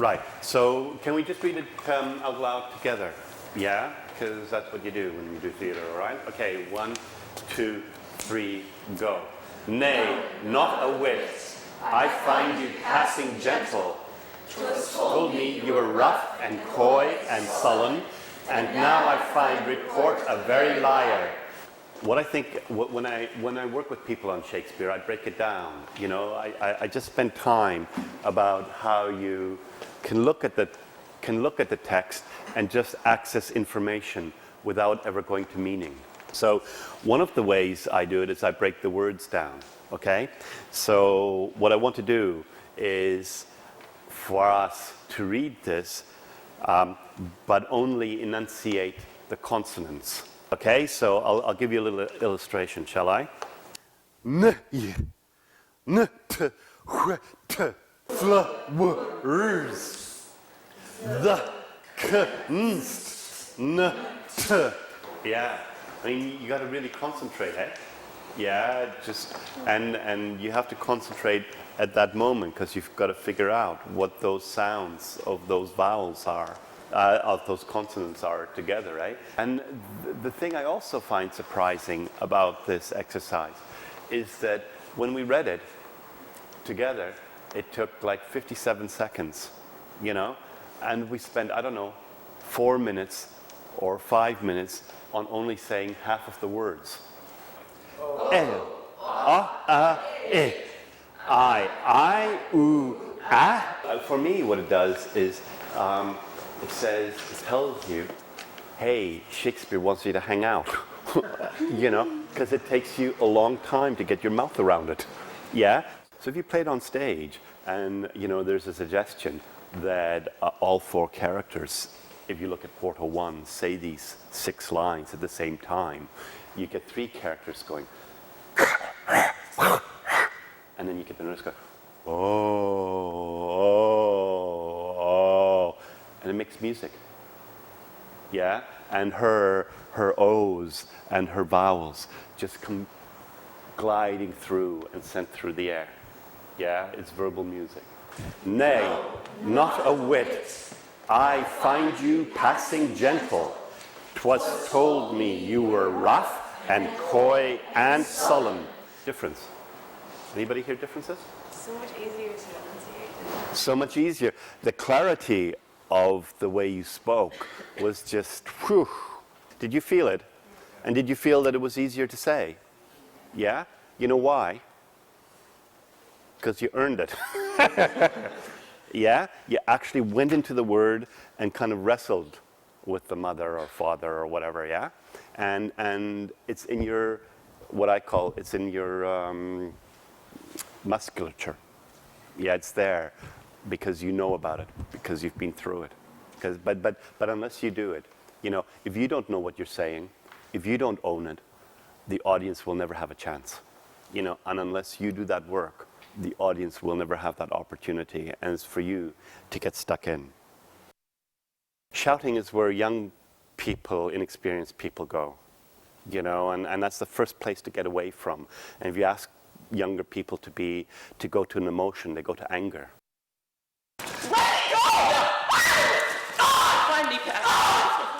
Right. So can we just read it out loud together? Yeah? Because that's what you do when you do theater, all right? Okay, 1, 2, 3, go. Nay, not a whit. I find you passing gentle. 'Twas told me you were rough and coy and sullen, and now I find report a very liar. What I think, when I work with people on Shakespeare, I break it down. You know, I just spend time about how you can look at the text and just access information without ever going to meaning. So one of the ways I do it is I break the words down, okay? So what I want to do is for us to read this, but only enunciate the consonants. Okay, so I'll give you a little illustration, shall I? N, y, n, t, wh, t, fl, w, rs. The, k, nst, n, t. Yeah, I mean, you got to really concentrate, eh? Yeah, just, and you have to concentrate at that moment because you've got to figure out what those sounds of those vowels are. Of those consonants are together, right? And the thing I also find surprising about this exercise is that when we read it together, it took like 57 seconds, you know? And we spent, I don't know, 4 minutes or 5 minutes on only saying half of the words. L, A, E, I, U, A. For me, what it does is, it tells you, hey, Shakespeare wants you to hang out, you know, because it takes you a long time to get your mouth around it, yeah? So if you play it on stage and, you know, there's a suggestion that all 4 characters, if you look at Portal 1, say these 6 lines at the same time, you get 3 characters going, and then you get the nurse going, oh, and it makes music, yeah? And her O's and her vowels just come gliding through and sent through the air, yeah? It's verbal music. Nay, not a whit, I find you passing gentle. 'Twas told me you were rough and coy and sullen. Difference. Anybody hear differences? So much easier to enunciate. So much easier. The clarity of the way you spoke was just, whew. Did you feel it? And did you feel that it was easier to say? Yeah? You know why? Because you earned it. Yeah? You actually went into the word and kind of wrestled with the mother or father or whatever, yeah? And it's in your, what I call, it's in your musculature. Yeah, it's there because you know about it, because you've been through it. But unless you do it, you know, if you don't know what you're saying, if you don't own it, the audience will never have a chance. You know, and unless you do that work, the audience will never have that opportunity, and it's for you to get stuck in. Shouting is where young people, inexperienced people go, you know, and that's the first place to get away from. And if you ask younger people to go to an emotion, they go to anger. Let it go! Finally passed.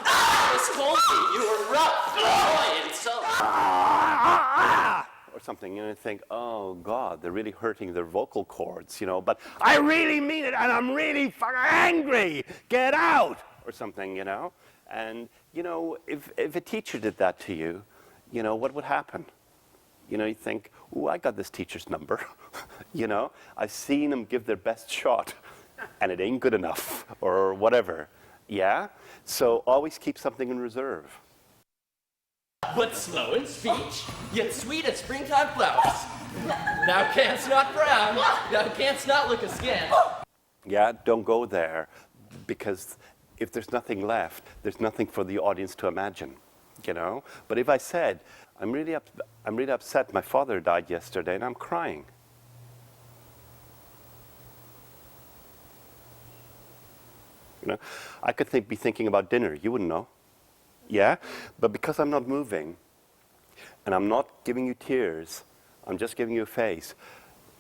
This told me you were rough, coy, and sullen. Or something, and you think, oh God, they're really hurting their vocal cords, you know, but I really mean it, and I'm really fucking angry. Get out! Or something, you know. And, you know, if a teacher did that to you, you know, what would happen? You know, you think, ooh, I got this teacher's number. You know, I've seen them give their best shot, and it ain't good enough, or whatever. Yeah? So always keep something in reserve. But slow in speech, yet sweet as springtime flowers. Thou canst not frown, thou canst not look askance. Yeah, don't go there, because if there's nothing left, there's nothing for the audience to imagine, you know? But if I said, I'm really upset, my father died yesterday and I'm crying. You know, I could be thinking about dinner, you wouldn't know. Yeah? But because I'm not moving, and I'm not giving you tears, I'm just giving you a face,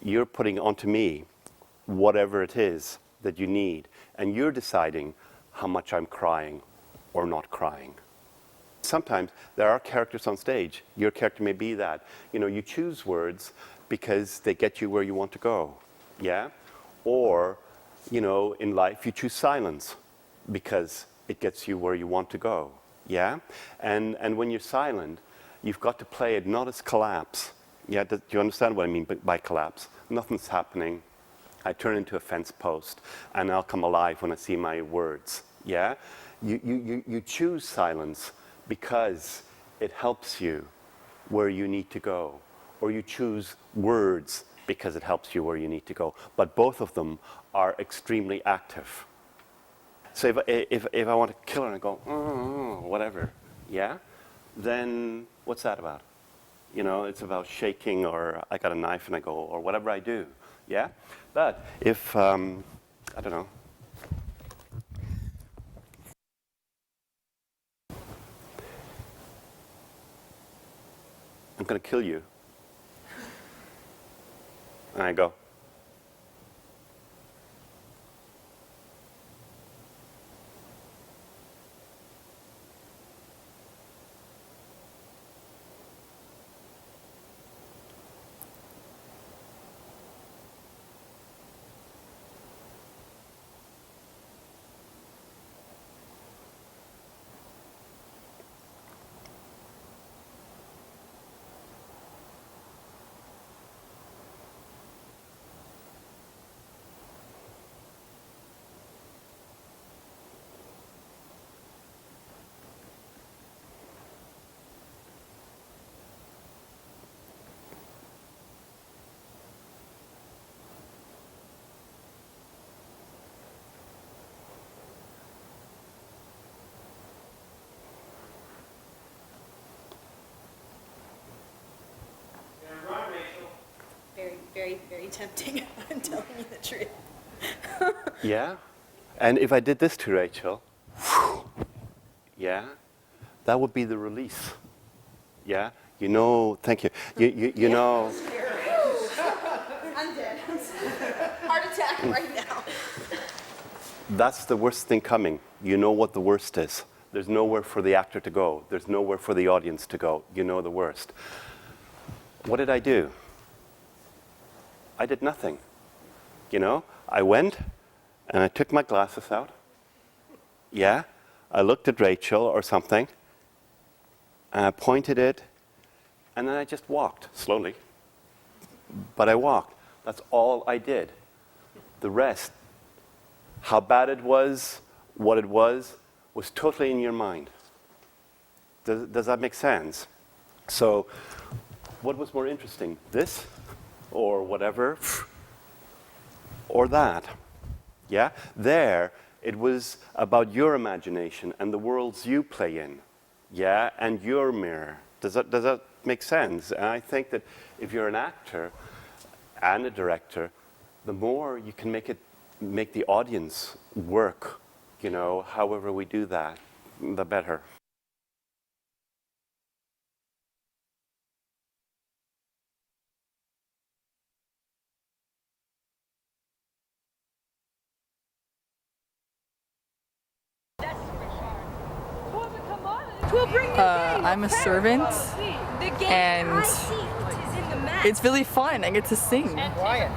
you're putting onto me whatever it is that you need, and you're deciding how much I'm crying or not crying. Sometimes there are characters on stage. Your character may be that. You choose words because they get you where you want to go, yeah? Or, in life you choose silence because it gets you where you want to go, yeah? And when you're silent, you've got to play it not as collapse. Yeah, do you understand what I mean by collapse? Nothing's happening. I turn into a fence post, and I'll come alive when I see my words, yeah? You choose silence because it helps you where you need to go. Or you choose words because it helps you where you need to go. But both of them are extremely active. So if I want to kill her and I go, whatever, yeah? Then what's that about? It's about shaking, or I got a knife and I go, or whatever I do, yeah? But if, I don't know. I'm going to kill you. And I go. Very, very, very tempting. I'm telling you the truth. Yeah? And if I did this to Rachel, yeah, that would be the release. Yeah? Thank you. You know. I'm dead. Heart attack right now. That's the worst thing coming. You know what the worst is. There's nowhere for the actor to go. There's nowhere for the audience to go. You know the worst. What did I do? I did nothing. I went and I took my glasses out. Yeah? I looked at Rachel or something, and I pointed it, and then I just walked slowly. But I walked. That's all I did. The rest, how bad it was, what it was totally in your mind. Does that make sense? So, what was more interesting? This? Or whatever? Or that? Yeah? There, it was about your imagination and the worlds you play in. Yeah? And your mirror. Does that make sense? And I think that if you're an actor and a director, the more you can make the audience work, however we do that, the better. I'm a servant, and it's really fun. I get to sing. Quiet.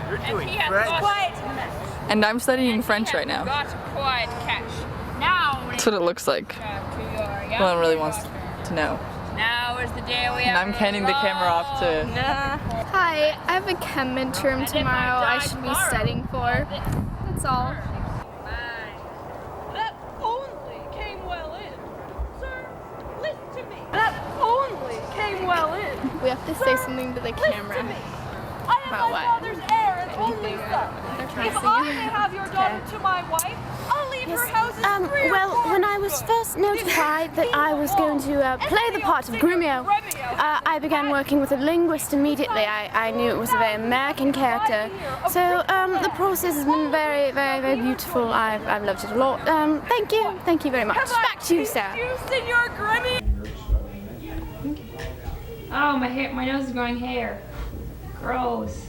You're doing Quiet. And I'm studying French right now. That's what it looks like. No one really wants to know. Now is the day we And I'm handing the camera off to... Hi, I have a chem midterm tomorrow I should be studying for. That's all. That only came well in. Sir, listen to me. That only came well in. We have to say something to the camera. Listen to me. I am About my what? father's heir and only son. They're trying If to I sing. may have your daughter to my wife, I'll leave her houses free or Well, when I was first notified that I was going to play the part of Grumio, I began working with a linguist immediately. I knew it was a very American character. So the process has been very, very, very beautiful. I've loved it a lot. Thank you very much. Back to you, Sarah. You, Senor Grimmy. Oh, my nose is growing hair. Gross.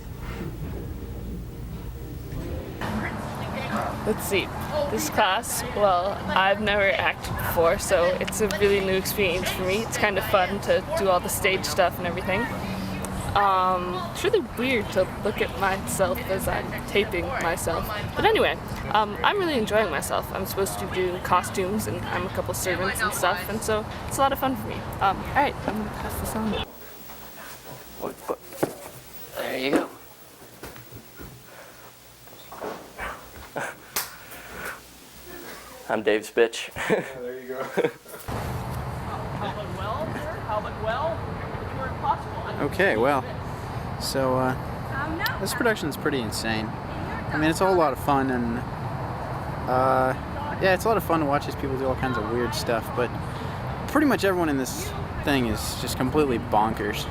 Let's see. This class, well, I've never acted before, so it's a really new experience for me. It's kind of fun to do all the stage stuff and everything. It's really weird to look at myself as I'm taping myself. But anyway, I'm really enjoying myself. I'm supposed to be doing costumes, and I'm a couple servants and stuff, and so it's a lot of fun for me. Alright, I'm gonna pass this on. What? There you go. I'm Dave's bitch. There you go. How went well, sir? How went well? You were impossible. Okay, well, so this production's pretty insane. I mean, it's a whole lot of fun, and yeah, it's a lot of fun to watch these people do all kinds of weird stuff, but pretty much everyone in this thing is just completely bonkers.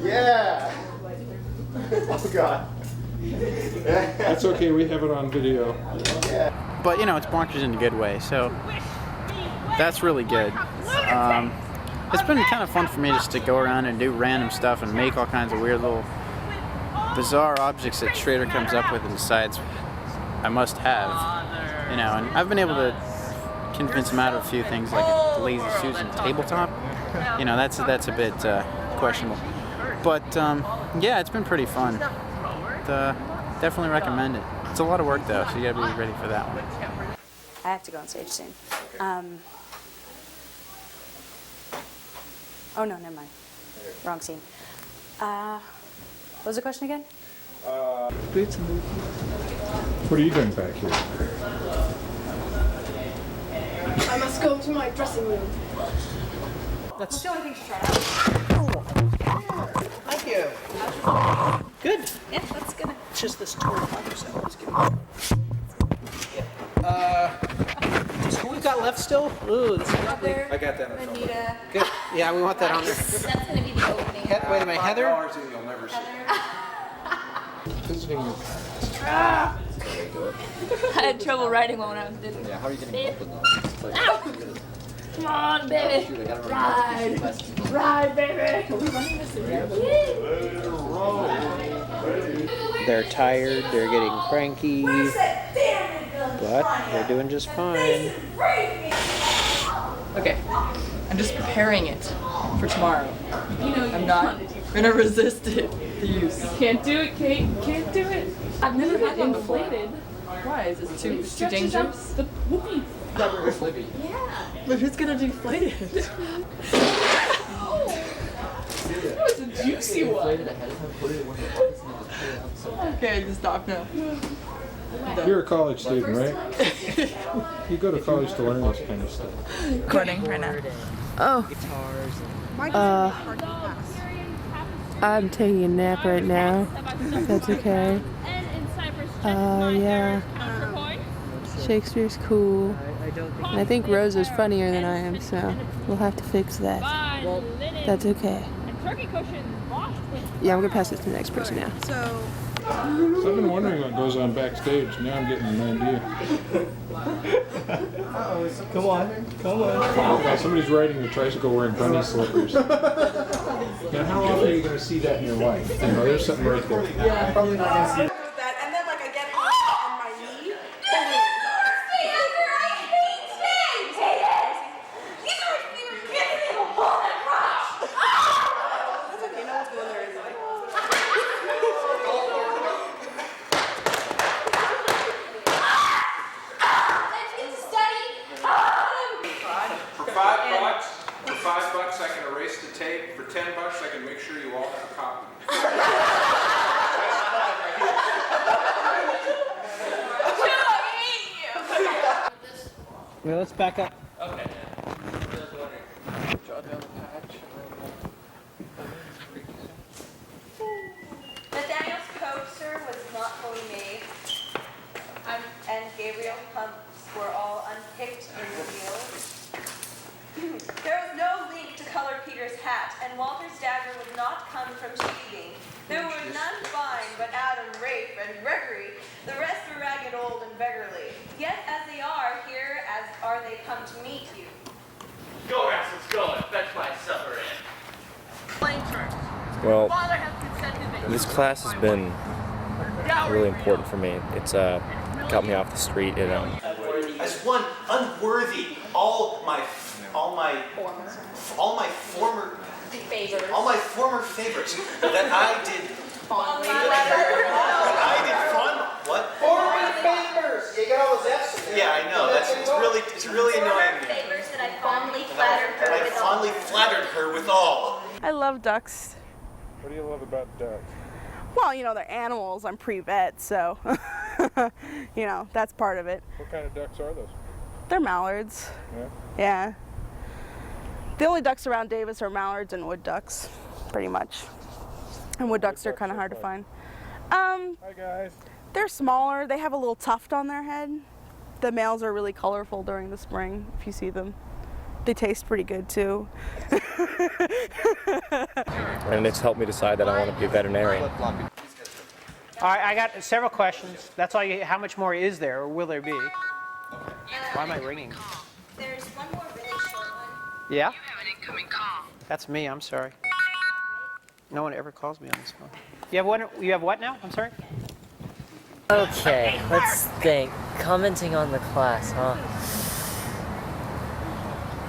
Yeah! Oh God. That's okay, we have it on video. But, you know, it's bonkers in a good way, so that's really good. It's been kind of fun for me just to go around and do random stuff and make all kinds of weird little bizarre objects that Schrader comes up with and decides I must have, you know, and I've been able to convince him out of a few things like a Lazy Susan tabletop. You know, that's a bit questionable. But yeah, it's been pretty fun. Definitely recommend it. It's a lot of work though, so you gotta be ready for that one. I have to go on stage soon. Oh no, never mind. Wrong scene. What was the question again? What are you doing back here? I must go to my dressing room. That's the only thing to try out. Thank you. Good. Yeah, that's good. It's just this total so let's give it. Yeah. So who we got left still? Ooh, this is lovely. I got that. Anita. Good. Yeah, we want that on there. That's gonna be the opening. Wait a minute, Heather? $5 and you'll never see it. Visiting your I had trouble writing one when I was busy. Yeah, how are you getting up with those? Ow! Come on, baby. Ride, baby. They're tired, they're getting cranky, but they're doing just fine. Okay, I'm just preparing it for tomorrow. I'm not gonna resist it. You can't do it, Kate. Can't do it. I've never had one inflated. Why? Is it too dangerous? The whoopee rubber. Yeah. But who's gonna deflate it? That was a juicy one. Okay, just stop now. You're a college student, right? You go to college to learn this kind of stuff. Recording right now. Oh. I'm taking a nap right now. That's okay. Yeah. Shakespeare's cool. And I think Rose is funnier than I am, so we'll have to fix that. That's okay. Yeah, I'm gonna pass it to the next person now. So I've been wondering what goes on backstage. Now I'm getting an idea. Come on. Somebody's riding a tricycle wearing bunny slippers. Now, how often are you going to see that in your life? You know, there's something right there. Yeah, I'm probably not going to see it. And then like I get on my knee. For $5, I can erase the tape. For $10, I can make sure you all have a copy. Well, let's back up. Okay. Nathaniel's coaster was not fully made, and Gabriel pumps were all unpicked in the field. There was no link to color Peter's hat, and Walter's dagger would not come from sheathing. There were none fine but Adam, Rafe, and Gregory. The rest were ragged, old, and beggarly. Yet as they are, here as are they come to meet you. Go, rascals, go and fetch my supper in. Well, this class has been really important for me. It's got me off the street, you know. As one unworthy, all my former favorites that I did. What? Former favors. You get all those F's? Yeah, I know. It's really annoying me. Favors that I fondly flattered her I with all. fondly flattered her with all. I love ducks. What do you love about ducks? Well, you know, they're animals. I'm pre-vet, so, you know, that's part of it. What kind of ducks are those? They're mallards. Yeah? Yeah. The only ducks around Davis are mallards and wood ducks, pretty much. And wood ducks are kind of hard to find. Hi, guys. They're smaller. They have a little tuft on their head. The males are really colorful during the spring, if you see them. They taste pretty good, too. And it's helped me decide that I want to be a veterinarian. All right, I got several questions. That's all you. How much more is there, or will there be? Why am I ringing? There's one more really short one. Yeah? That's me. I'm sorry. No one ever calls me on this phone. You have one. You have what now? I'm sorry. Okay, let's think. Commenting on the class, huh?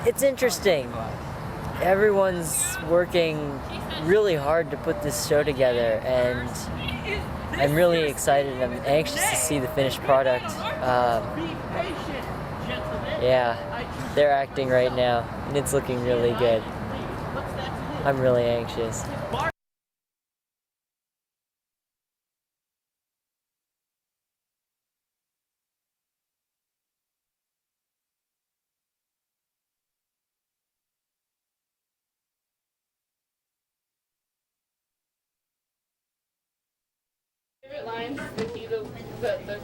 It's interesting. Everyone's working really hard to put this show together, and I'm really excited. I'm anxious to see the finished product. Yeah, they're acting right now, and it's looking really good. I'm really anxious. Favorite lines would be the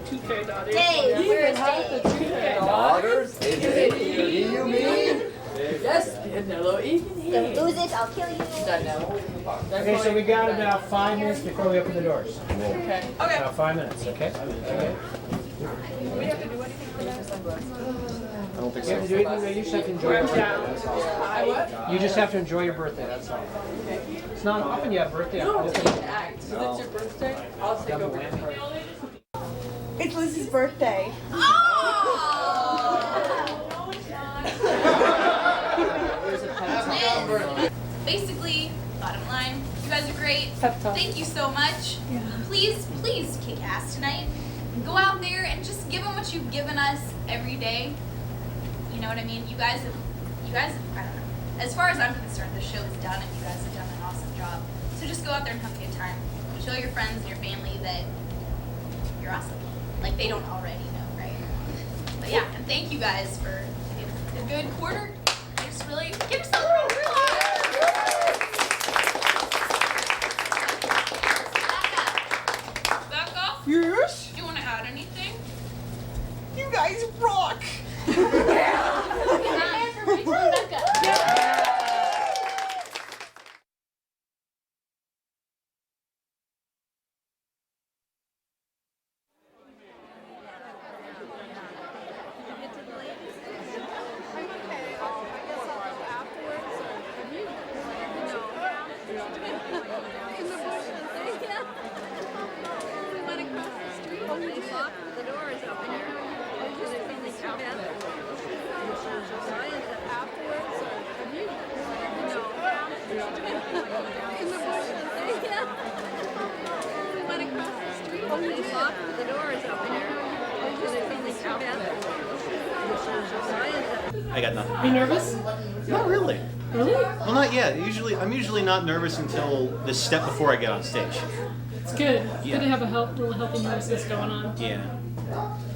two fair daughters. Dave, where's Dave? The two fair Daughters? Is it he you mean? Yes, hello, evening. Don't lose it, I'll kill you. Okay, so we got about 5 minutes before we open the doors. Okay. About 5 minutes, okay? Okay. Do we have to do anything for that? I don't think You have to do anything, though. You just have to enjoy your birthday. You just have to enjoy your birthday, that's all. It's not often you have a birthday. You don't have to act. Since it's your birthday, I'll take over. It's Lizzie's birthday. Basically, bottom line, you guys are great. Thank you so much. Please, please kick ass tonight. Go out there and just give them what you've given us every day. You know what I mean? You guys, I don't know. As far as I'm concerned, the show is done and you guys have done an awesome job. So just go out there and have a good time. Show your friends and your family that you're awesome. Like they don't already know, right? But yeah, and thank you guys for a good quarter. Just really give yourself a round of applause. Back off. Yes? Do you want to add anything? You guys rock. I got nothing. Are you nervous? Not really. Really? Well, not yet. I'm usually not nervous until the step before I get on stage. It's good. It's Yeah. good to have a little healthy nervousness going on. Yeah.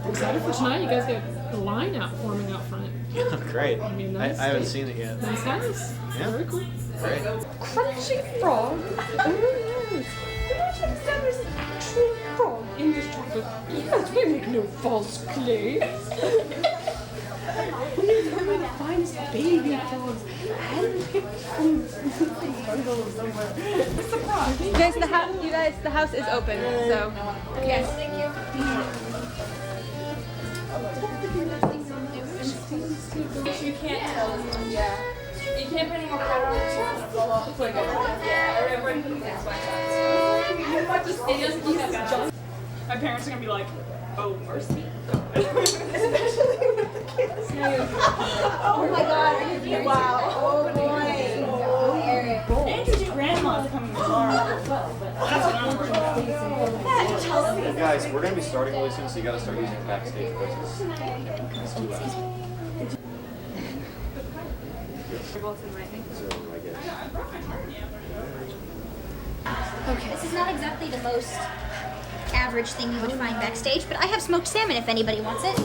I'm excited for tonight. You guys got a line out forming out front. Yeah, great. I mean, I nice. haven't seen it yet. Nice house. Yeah. Very cool. Great. Crunchy frog. Imagine if there was a true frog in this chocolate. Yes, we make no false claims. We need the finest baby frogs handpicked from bungalows somewhere. A surprise. You guys, the house is open, so. Yes, thank you. You can't tell. Yeah. You can't put any more powder on it. It's like a, yeah, everybody that's why. It doesn't keep that My parents are gonna be like, oh, mercy. Especially with the kids. Oh my god, are you very Wow. Oh boy. Andrew's grandma's coming tomorrow. That's what I'm worried about. Guys, we're gonna be starting really soon, so you gotta start using backstage voices. It's too loud. Okay. This is not exactly the most average thing you would find backstage, but I have smoked salmon if anybody wants it.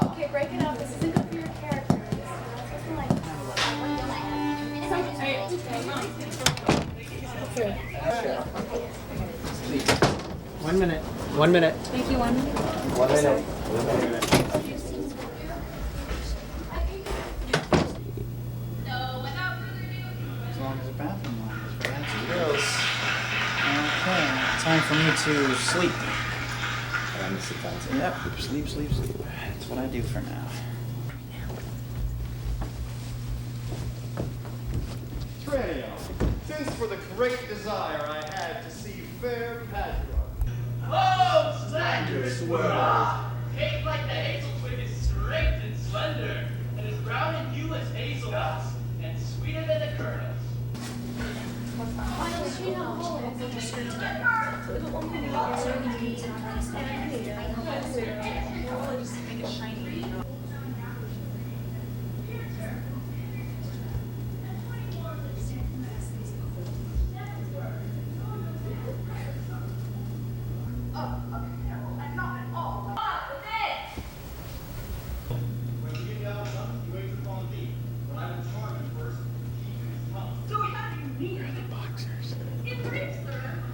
Okay, break it up. This isn't good for your character. Okay. 1 minute. 1 minute. Thank you, 1 minute. 1 minute. 1 minute. As long as the bathroom line is fast. Okay, time for me to sleep. Yep, sleep, sleep, sleep. That's what I do for now. Trail, since for the great desire I had to see fair Padua. Oh, slanderous world! Cake like the hazel twig is straight and slender, and as brown in hue as hazelnuts, and sweeter than the kernels.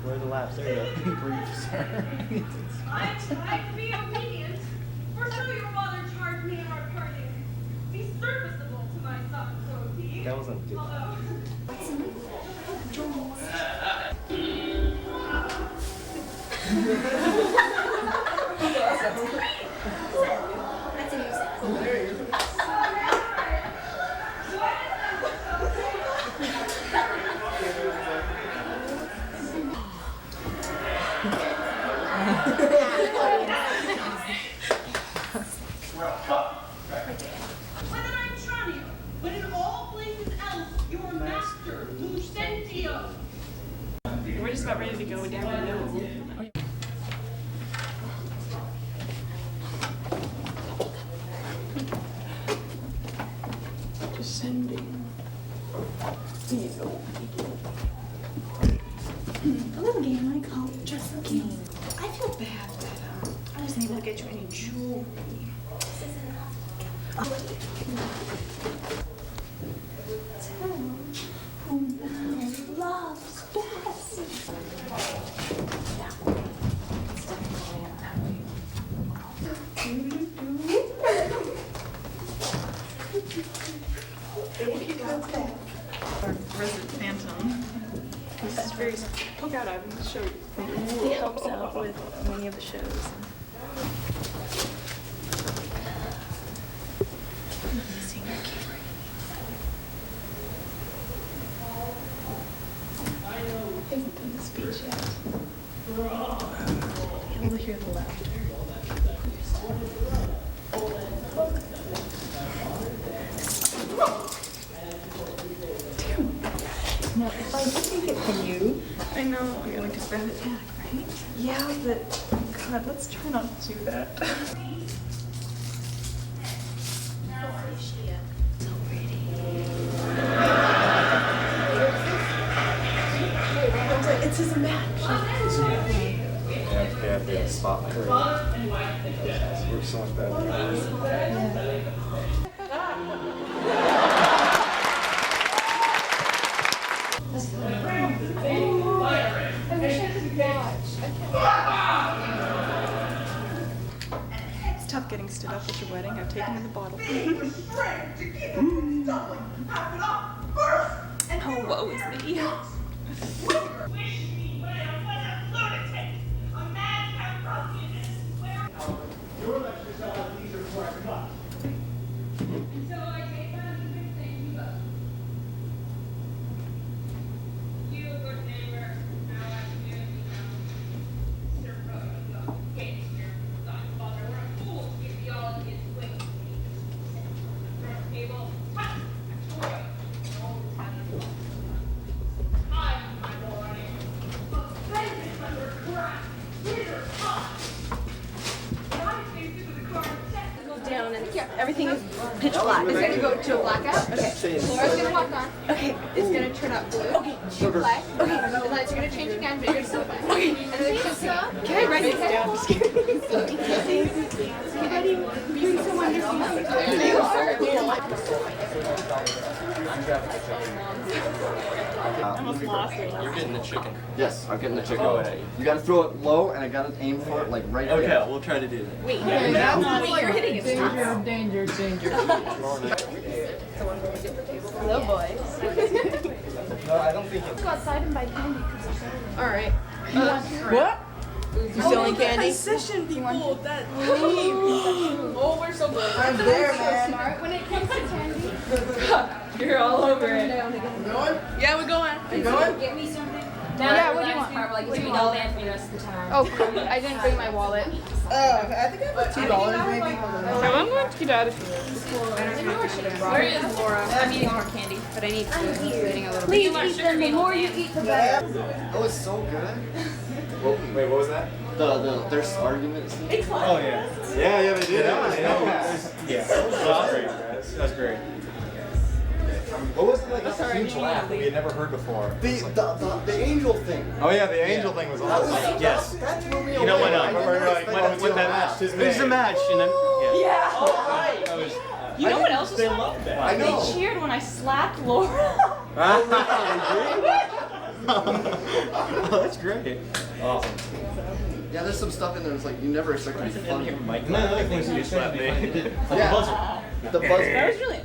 Where are the laps? There you go. Brief, sir. I can be obedient. For so your father charged me in our parting. Be serviceable to my son, so be. That wasn't good. Although. Whether I'm Tranio, but in all places else, your master, Lucentio. We're just about ready to go down the hill. Descending. These old people. A little game I call just a game. I feel bad that I wasn't able to get you any jewelry. Tell who now loves best. Our resident phantom. This is very poke out. I will show you. He helps out with many of the shows. He hasn't done the speech yet. You'll hear the laughter. Now, if I take it from you, I know you're going to grab it back, right? yeah, but God, let's try not to do that. It's his match. Yeah, spotlight. We're so much better than others. It's tough getting stood up at your wedding. I've taken in the bottle. Oh, woe is me. Your lecture shall have leisure for I must. So I take my leave and thank you both. You, good neighbor, now I feel you. pitch black. It's gonna go to a blackout? Okay. Laura's gonna walk on. Okay. It's gonna turn up blue. Okay. Sugar. Black. Okay. And then it's gonna change again, but you're gonna still black. Okay. And then it's gonna stop. Okay, ready? Okay. I'm scared. Ready? Doing so wonderful. Almost lost it. You're getting the chicken. Yes, I'm getting the chicken. You gotta throw it low, and I gotta aim for it like right there. Okay, we'll try to do that. Wait, that's not what you're hitting. It's not. Danger. Hello, boys. No, I don't think Go outside and buy candy. All right. What? You selling candy? Concession people. That oh, we're so good. I'm there, man. Smart when it comes to candy. You're all over it. Yeah, we're going. You going? Get me something. Yeah, what do you want? Like What do you $2 want? man for the rest of the time. Oh, cool. I didn't bring my wallet. I think I put $2 maybe. Okay, I'm going to get out of here. Where is Laura? I'm eating more candy, but I need food. I'm eating a little bit. Please eat them. The more you eat, the better. That was so good. Wait, what was that? There's arguments. Oh yeah. Yeah, they did. Yeah. That's great. What was it like? That's a huge laugh that we had never heard before. The angel thing. Oh yeah, the angel thing was awesome. Yes. That's where we You know when when that match? It was a match, and then Yeah. Oh, right. You know what else was fun? loved that. I know. They cheered when I slapped Laura. Oh, that's great. Awesome. Yeah, there's some stuff in there that's like you never expect to be funny. No, other things you slapped me. Yeah. The buzzer. That was really.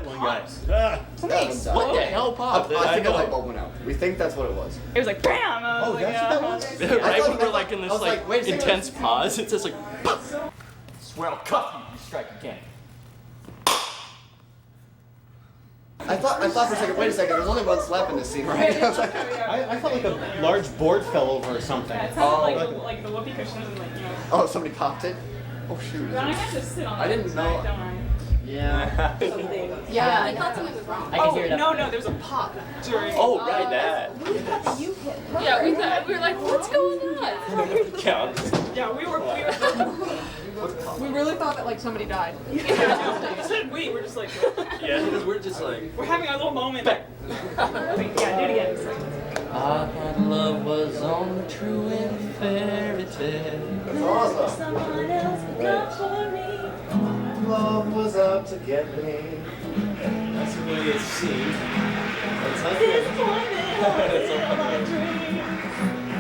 One guy. What the hell popped? I think a light bulb went out. We think that's what it was. It was like bam. Oh, that's what that was? Right when we're like in this like wait a second. intense pause, it's just like. Swear I'll cuff you. You strike again. I thought for a second. Wait a second. There's only one slap in this scene, right? I was like, I felt like a large board fell over or something. It sounded like the whoopee cushions and like oh, somebody popped it. Oh shoot. I have to sit on I didn't know. Don't I? Yeah. Yeah. I thought something was wrong. I can hear it up. No, there was a pop during. Oh, right, that. Yeah, we were like, what's going on? Yeah, we were. We really thought that like somebody died. We were just like. Yeah, because we're just like. We're having our little moment. Yeah, do it again. I thought love was only true in fairy tale. That's awesome. Someone else would come for me. Love was out to get me. That's the way it seemed. Disappointed.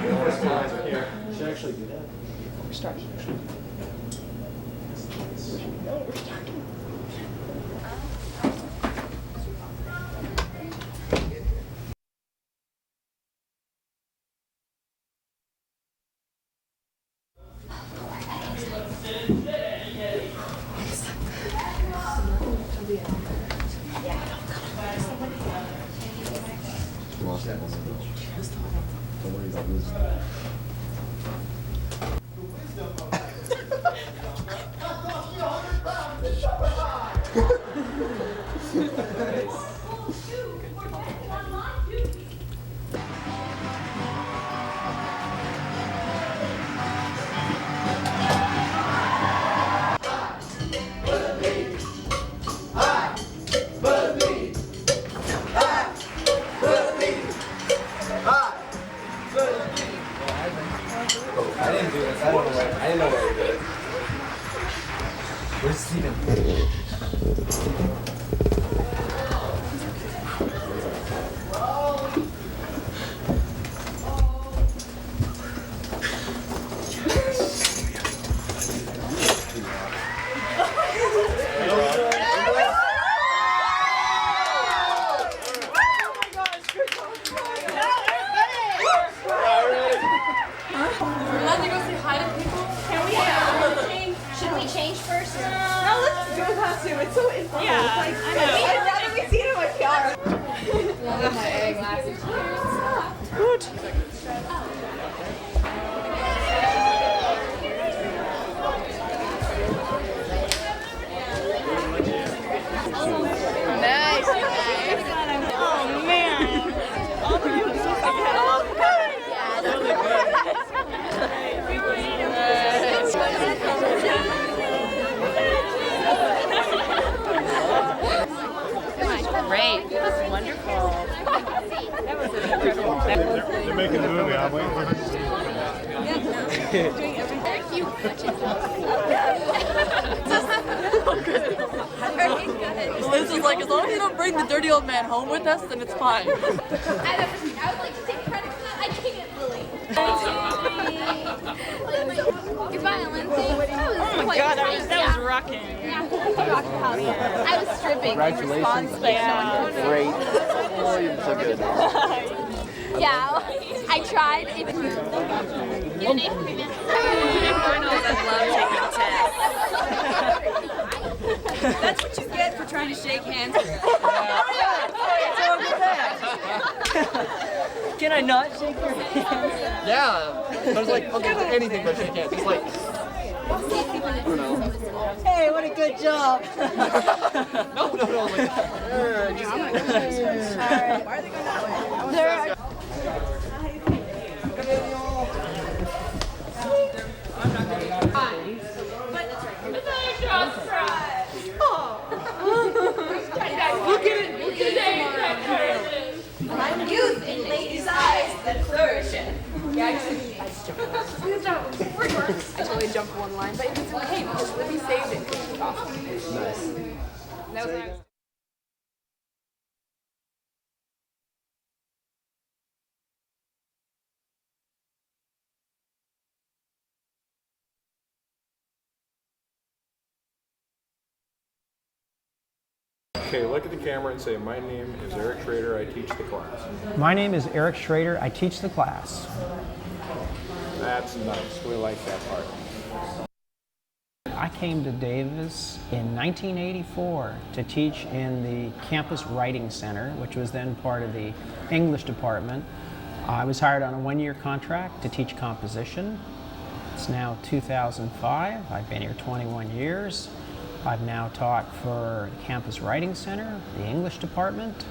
The first lines are here. Should actually do that. We're starting. Don't worry about losing. great. That was wonderful. That was an incredible. They're making a movie. I'm waiting for her to see it. Doing everything. Liz is like, as long as you don't bring the dirty old man home with us, then it's fine. I would like to take credit for that. I can't, Lily. Goodbye, Lindsay. Oh my god, that was rocking. I was stripping. Congratulations. Yeah. Great. Oh, you're so good. Yeah, I tried. It was That's what you get for trying to shake hands. Can I not shake your hand? Yeah. I was like, okay, anything but shake hands. It's like, Hey, what a good job! no. Why are they going that way? Youth in ladies' eyes that flourishing. I totally jumped one line, but it's okay because Libby saved it. It's awesome. Nice. That was nice. Okay, look at the camera and say, my name is Eric Schrader, I teach the class. My name is Eric Schrader, I teach the class. That's nice, we like that part. I came to Davis in 1984 to teach in the Campus Writing Center, which was then part of the English department. I was hired on a one-year contract to teach composition. It's now 2005. I've been here 21 years. I've now taught for the Campus Writing Center, the English department,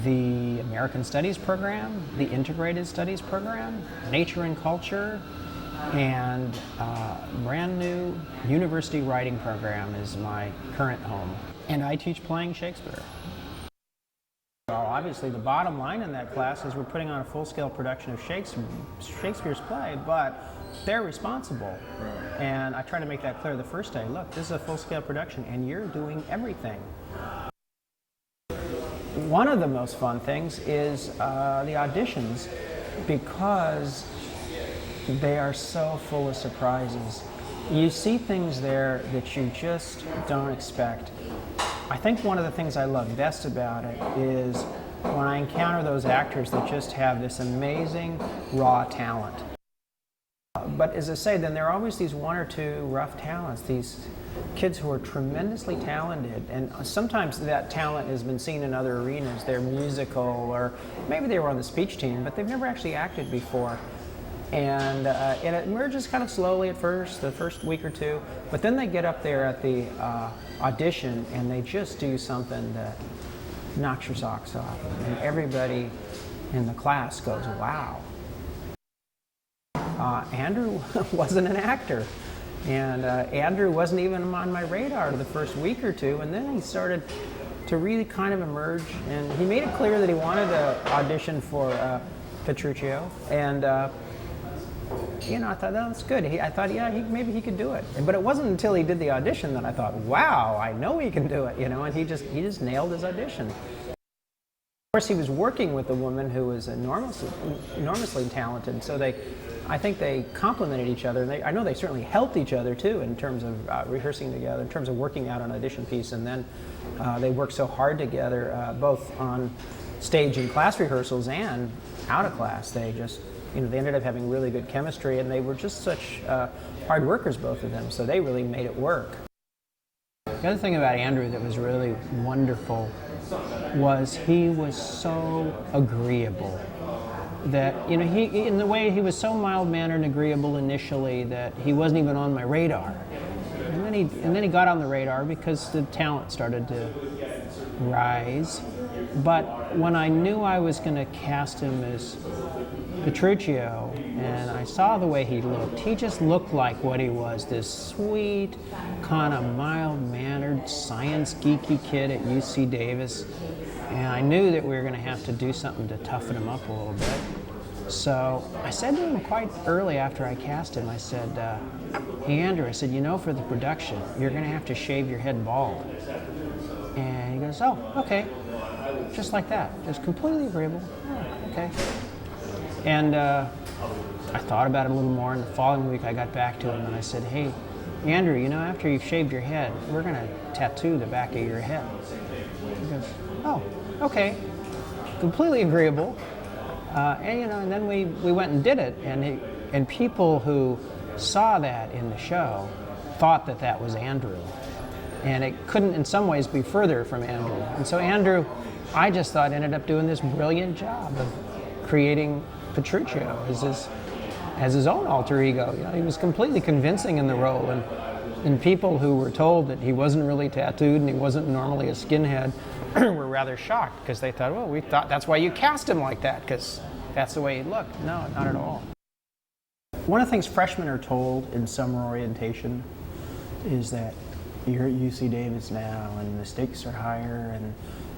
the American Studies program, the Integrated Studies program, Nature and Culture, and a brand new university writing program is my current home. And I teach playing Shakespeare. Well, obviously the bottom line in that class is we're putting on a full-scale production of Shakespeare's play, but they're responsible. Right. And I try to make that clear the first day. Look, this is a full-scale production and you're doing everything. One of the most fun things is the auditions, because they are so full of surprises. You see things there that you just don't expect. I think one of the things I love best about it is when I encounter those actors that just have this amazing raw talent. But as I say, then there are always these one or two rough talents, these kids who are tremendously talented, and sometimes that talent has been seen in other arenas. They're musical, or maybe they were on the speech team, but they've never actually acted before. And it emerges kind of slowly at first, the first week or two, but then they get up there at the audition and they just do something that knocks your socks off. And everybody in the class goes, wow. Andrew wasn't an actor, and Andrew wasn't even on my radar the first week or two, and then he started to really kind of emerge, and he made it clear that he wanted to audition for Petruchio, and you know, I thought, oh, that's good. I thought, yeah, maybe he could do it. But it wasn't until he did the audition that I thought, wow, I know he can do it, you know, and he just nailed his audition. Of course, he was working with a woman who was enormously talented, so I think they complemented each other, and I know they certainly helped each other too in terms of rehearsing together, in terms of working out an audition piece, and then they worked so hard together, both on stage in class rehearsals and out of class. They just, you know, they ended up having really good chemistry, and they were just such hard workers, both of them, so they really made it work. The other thing about Andrew that was really wonderful was he was so agreeable. That, you know, in the way he was so mild-mannered and agreeable initially that he wasn't even on my radar. And then he got on the radar because the talent started to rise. But when I knew I was going to cast him as Petruchio, and I saw the way he looked, he just looked like what he was, this sweet, kind of mild-mannered, science geeky kid at UC Davis. And I knew that we were going to have to do something to toughen him up a little bit. So I said to him quite early after I cast him, I said, hey Andrew, I said, you know, for the production, you're going to have to shave your head bald. And he goes, oh, okay. Just like that. Just completely agreeable. Oh, okay. And I thought about it a little more, and the following week I got back to him and I said, hey, Andrew, you know, after you've shaved your head, we're going to tattoo the back of your head. He goes, oh, okay. Completely agreeable. And you know, and then we went and did it, and people who saw that in the show thought that that was Andrew. And it couldn't in some ways be further from Andrew. And so Andrew, I just thought, ended up doing this brilliant job of creating Petruchio as his own alter ego. You know, he was completely convincing in the role, and people who were told that he wasn't really tattooed and he wasn't normally a skinhead were rather shocked, because they thought, well, we thought that's why you cast him like that, because that's the way he looked. No, not at all. One of the things freshmen are told in summer orientation is that you're at UC Davis now and the stakes are higher and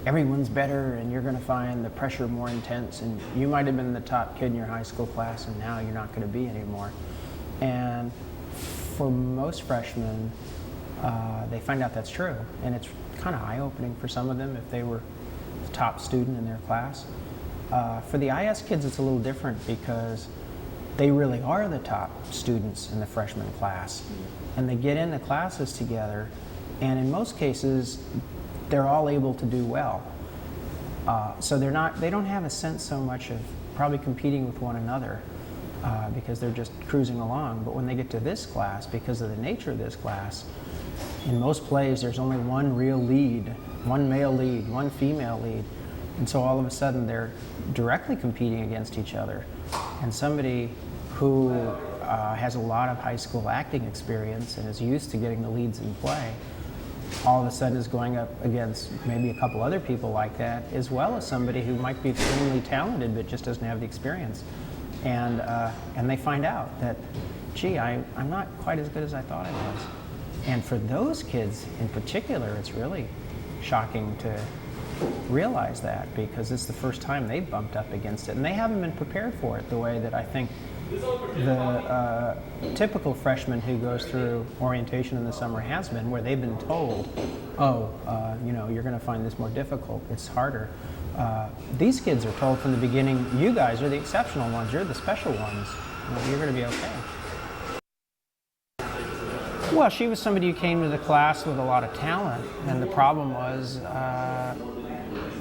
everyone's better and you're going to find the pressure more intense, and you might have been the top kid in your high school class and now you're not going to be anymore. And for most freshmen, they find out that's true, and it's kind of eye-opening for some of them if they were the top student in their class. For the IS kids, it's a little different because they really are the top students in the freshman class, and they get into classes together, and in most cases, they're all able to do well. So they don't have a sense so much of probably competing with one another because they're just cruising along. But when they get to this class, because of the nature of this class, in most plays there's only one real lead, one male lead, one female lead, and so all of a sudden they're directly competing against each other. And somebody who has a lot of high school acting experience and is used to getting the leads in play, all of a sudden is going up against maybe a couple other people like that, as well as somebody who might be extremely talented but just doesn't have the experience. And they find out that, gee, I'm not quite as good as I thought I was. And for those kids in particular, it's really shocking to realize that, because it's the first time they've bumped up against it, and they haven't been prepared for it the way that I think the typical freshman who goes through orientation in the summer has been, where they've been told, oh, you know, you're going to find this more difficult, it's harder. These kids are told from the beginning, you guys are the exceptional ones, you're the special ones, you know, you're going to be okay. Well, she was somebody who came to the class with a lot of talent, and the problem was,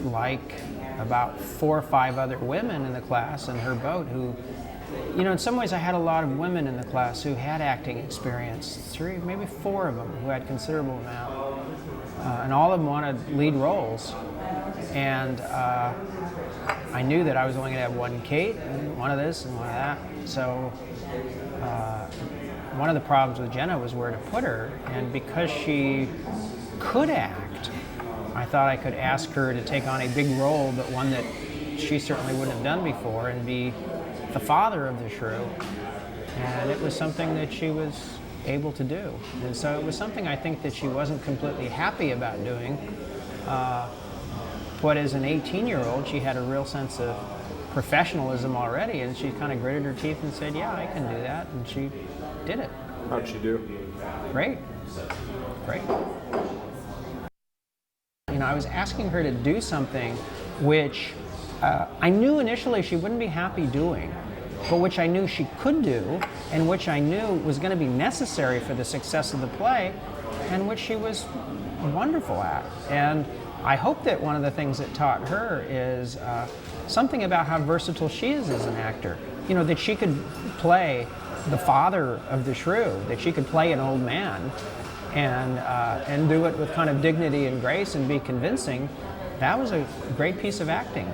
like about 4 or 5 other women in the class in her boat who, you know, in some ways I had a lot of women in the class who had acting experience, 3, maybe 4 of them who had considerable amount, and all of them wanted lead roles. And I knew that I was only going to have one Kate, and one of this and one of that. So one of the problems with Jenna was where to put her, and because she could act, I thought I could ask her to take on a big role, but one that she certainly wouldn't have done before, and be the father of the shrew. And it was something that she was able to do. And so it was something I think that she wasn't completely happy about doing. But as an 18-year-old, she had a real sense of professionalism already, and she kind of gritted her teeth and said, yeah, I can do that, and she did it. How'd she do? Great. Great. You know, I was asking her to do something which I knew initially she wouldn't be happy doing, but which I knew she could do, and which I knew was going to be necessary for the success of the play, and which she was wonderful at. And I hope that one of the things it taught her is something about how versatile she is as an actor. You know, that she could play the father of the shrew, that she could play an old man, and do it with kind of dignity and grace and be convincing. That was a great piece of acting.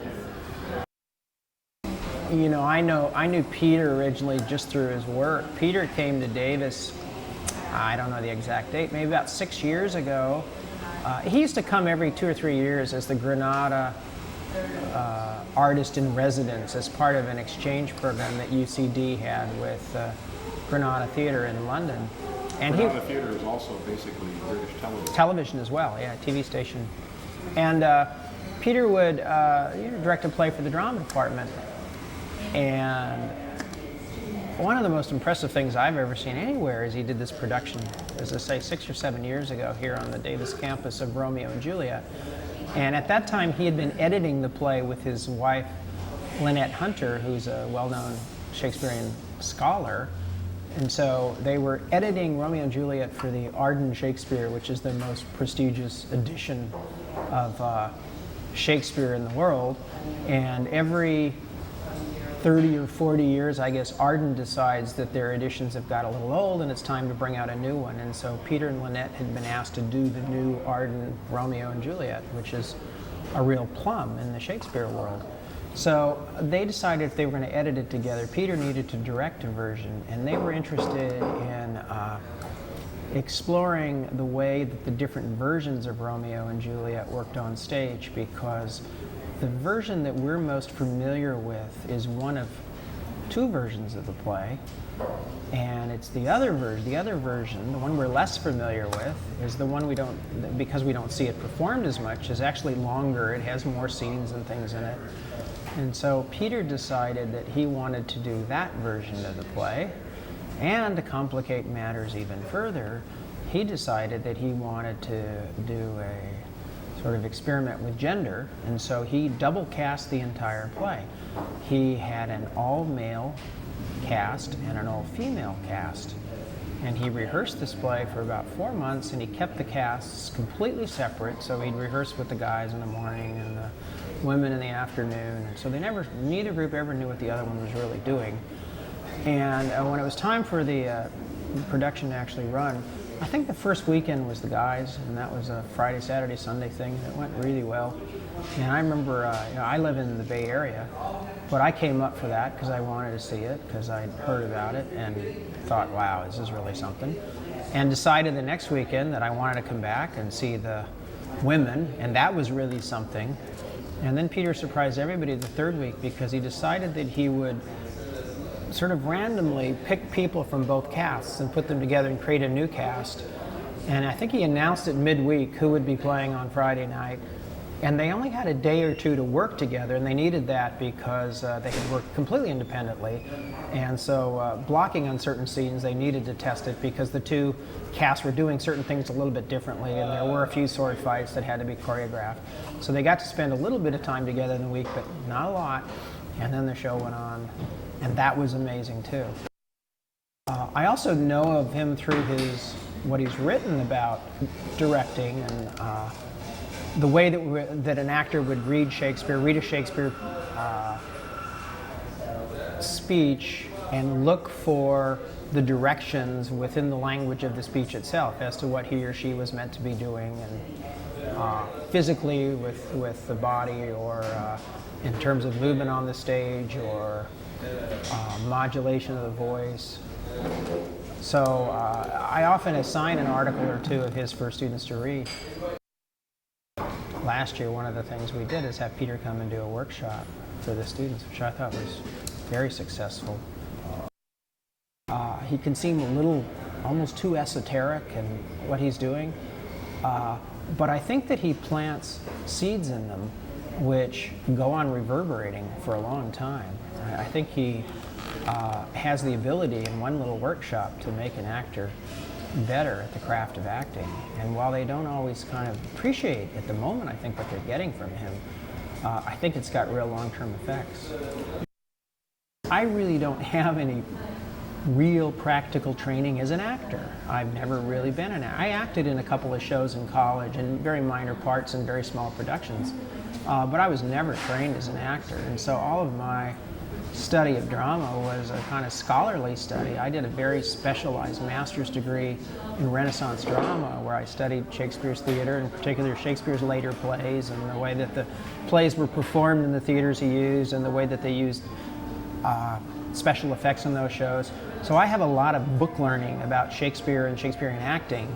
You know, I knew Peter originally just through his work. Peter came to Davis, I don't know the exact date, maybe about 6 years ago. He used to come every 2 or 3 years as the Granada artist in residence as part of an exchange program that UCD had with Granada Theatre in London. And Granada Theatre is also basically British television. Television as well, yeah, TV station. And Peter would direct a play for the drama department, and one of the most impressive things I've ever seen anywhere is he did this production, as I say, 6 or 7 years ago here on the Davis campus of Romeo and Juliet. And at that time, he had been editing the play with his wife, Lynette Hunter, who's a well-known Shakespearean scholar. And so they were editing Romeo and Juliet for the Arden Shakespeare, which is the most prestigious edition of Shakespeare in the world. And every 30 or 40 years, I guess, Arden decides that their editions have got a little old and it's time to bring out a new one. And so Peter and Lynette had been asked to do the new Arden Romeo and Juliet, which is a real plum in the Shakespeare world. So they decided if they were going to edit it together, Peter needed to direct a version, and they were interested in exploring the way that the different versions of Romeo and Juliet worked on stage, because the version that we're most familiar with is one of 2 versions of the play, and it's the other version, the one we're less familiar with, is the one we don't, because we don't see it performed as much, is actually longer. It has more scenes and things in it. And so Peter decided that he wanted to do that version of the play, and to complicate matters even further, he decided that he wanted to do a sort of experiment with gender, and so he double cast the entire play. He had an all-male cast and an all-female cast, and he rehearsed this play for about 4 months, and he kept the casts completely separate. So he'd rehearse with the guys in the morning and the women in the afternoon, and so neither group ever knew what the other one was really doing. And when it was time for the production to actually run, I think the first weekend was the guys, and that was a Friday, Saturday, Sunday thing, and it went really well. And I remember, I live in the Bay Area, but I came up for that because I wanted to see it, because I'd heard about it and thought, wow, this is really something. And decided the next weekend that I wanted to come back and see the women, and that was really something. And then Peter surprised everybody the third week, because he decided that he would sort of randomly pick people from both casts and put them together and create a new cast. And I think he announced it midweek who would be playing on Friday night. And they only had a day or two to work together, and they needed that because they had worked completely independently. And so blocking on certain scenes, they needed to test it because the 2 casts were doing certain things a little bit differently, and there were a few sword fights that had to be choreographed. So they got to spend a little bit of time together in the week, but not a lot. And then the show went on, and that was amazing too. I also know of him through what he's written about directing, and the way that an actor would read a Shakespeare speech and look for the directions within the language of the speech itself as to what he or she was meant to be doing, and physically with the body, or in terms of movement on the stage, or modulation of the voice. So I often assign an article or 2 of his for students to read. Last year, one of the things we did is have Peter come and do a workshop for the students, which I thought was very successful. He can seem a little, almost too esoteric in what he's doing, but I think that he plants seeds in them which go on reverberating for a long time. I think he has the ability in one little workshop to make an actor better at the craft of acting. And while they don't always kind of appreciate at the moment, I think, what they're getting from him, I think it's got real long-term effects. I really don't have any real practical training as an actor. I've never really been an actor. I acted in a couple of shows in college in very minor parts in very small productions, but I was never trained as an actor. And so all of my study of drama was a kind of scholarly study. I did a very specialized master's degree in Renaissance drama, where I studied Shakespeare's theater, in particular Shakespeare's later plays, and the way that the plays were performed in the theaters he used, and the way that they used special effects in those shows. So I have a lot of book learning about Shakespeare and Shakespearean acting,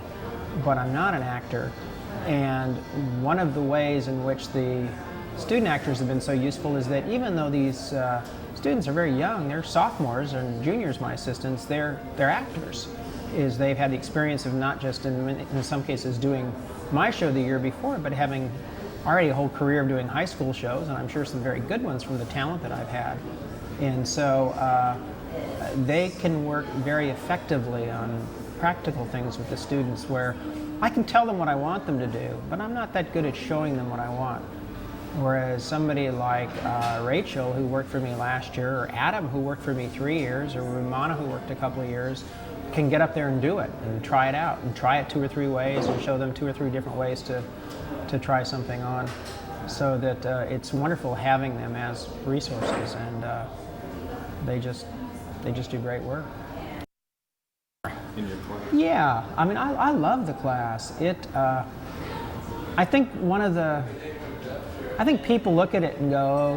but I'm not an actor. And one of the ways in which the student actors have been so useful is that even though these students are very young, they're sophomores and juniors, my assistants, they're actors. They've had the experience of not just in some cases doing my show the year before, but having already a whole career of doing high school shows, and I'm sure some very good ones from the talent that I've had. And so they can work very effectively on practical things with the students where I can tell them what I want them to do, but I'm not that good at showing them what I want. Whereas somebody like Rachel, who worked for me last year, or Adam, who worked for me 3 years, or Rumana, who worked a couple of years, can get up there and do it, and try it out, and try it 2 or 3 ways, and show them 2 or 3 different ways to try something on. So that it's wonderful having them as resources, and they just do great work. In your class? Yeah, I mean, I love the class. I think I think people look at it and go, oh,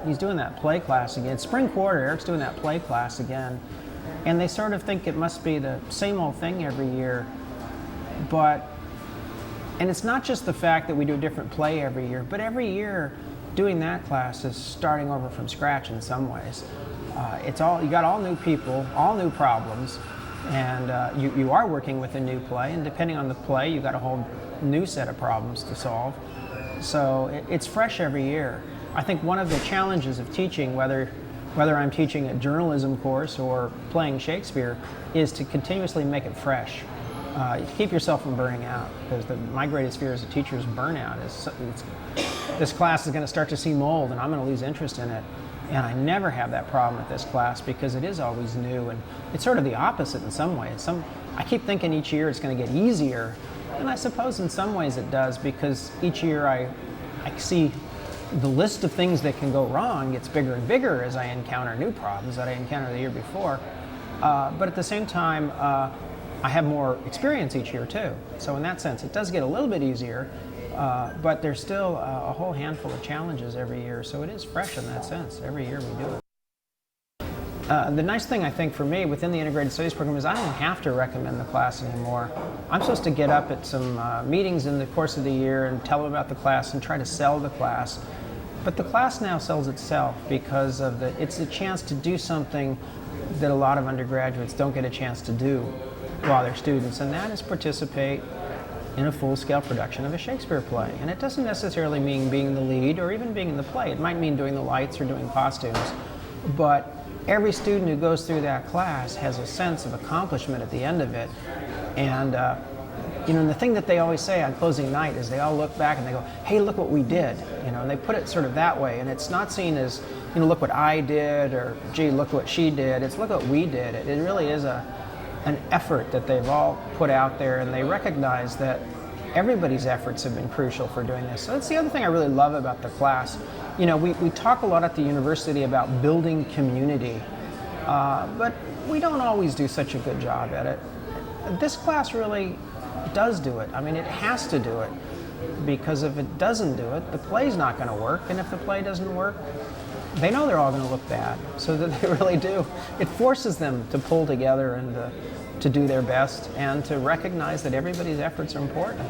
he's doing that play class again. It's spring quarter, Eric's doing that play class again. And they sort of think it must be the same old thing every year. And it's not just the fact that we do a different play every year, but every year doing that class is starting over from scratch in some ways. You got all new people, all new problems, and you are working with a new play, and depending on the play, you got a whole new set of problems to solve. So it's fresh every year. I think one of the challenges of teaching, whether I'm teaching a journalism course or playing Shakespeare, is to continuously make it fresh. To keep yourself from burning out, because my greatest fear as a teacher is burnout. This class is going to start to see mold, and I'm going to lose interest in it. And I never have that problem with this class because it is always new, and it's sort of the opposite in some ways. I keep thinking each year it's going to get easier, and I suppose in some ways it does, because each year I see the list of things that can go wrong gets bigger and bigger as I encounter new problems that I encountered the year before. But at the same time, I have more experience each year too. So in that sense, it does get a little bit easier, but there's still a whole handful of challenges every year. So it is fresh in that sense. Every year we do it. The nice thing I think for me within the Integrated Studies program is I don't have to recommend the class anymore. I'm supposed to get up at some meetings in the course of the year and tell them about the class and try to sell the class. But the class now sells itself because it's a chance to do something that a lot of undergraduates don't get a chance to do while they're students, and that is participate in a full-scale production of a Shakespeare play. And it doesn't necessarily mean being the lead or even being in the play. It might mean doing the lights or doing costumes. But every student who goes through that class has a sense of accomplishment at the end of it. And the thing that they always say on closing night is they all look back and they go, hey, look what we did. And they put it sort of that way. And it's not seen as, look what I did, or gee, look what she did. It's look what we did. It really is an effort that they've all put out there, and they recognize that everybody's efforts have been crucial for doing this. So that's the other thing I really love about the class. We talk a lot at the university about building community, but we don't always do such a good job at it. This class really does do it. I mean, it has to do it, because if it doesn't do it, the play's not going to work, and if the play doesn't work, they know they're all going to look bad, so that they really do. It forces them to pull together and to do their best and to recognize that everybody's efforts are important.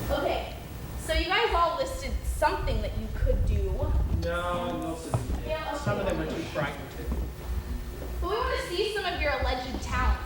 Okay, so you guys all listed something that you could do. No, some of them are too frightening. But we want to see some of your alleged talents.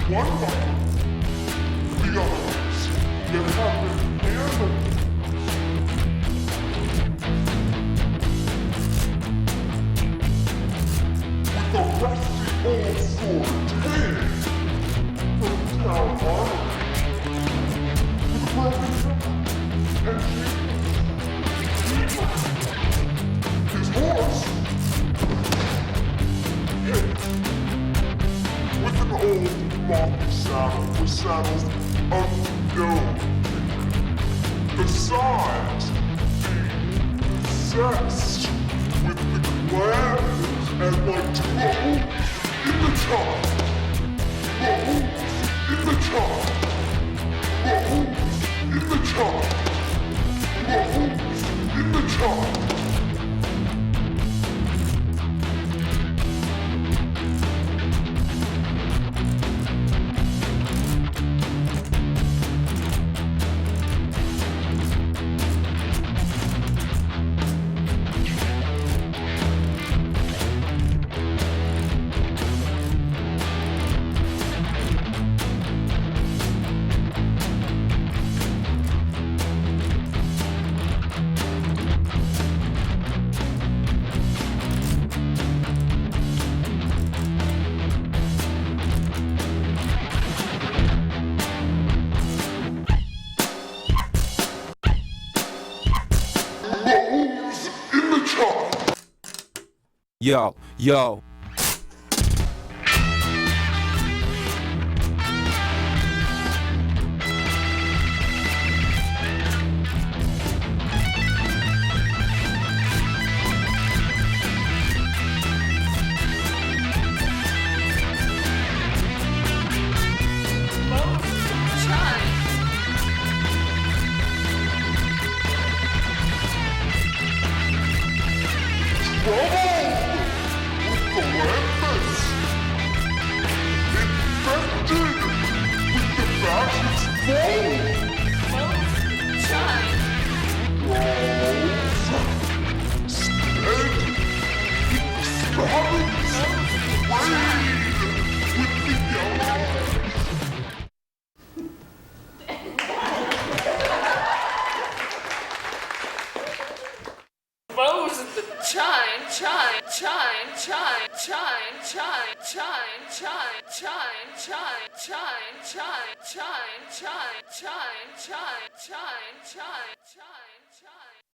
one like the others that have been handled. With a rusty old sword tamed from town armory. With a broken truck and his horse hit with an old monkey saddle with saddles unknown. Besides being possessed with the gland and my toes in the top. Toes in the top. Toes in the top. Toes in the top. Yo, yo. Rose at the chime, chime, chime, chime, chime, chime, chime, chime, chime, chime, chime, chime, chime, chime, chime, chime, chime, chime, chime, chime.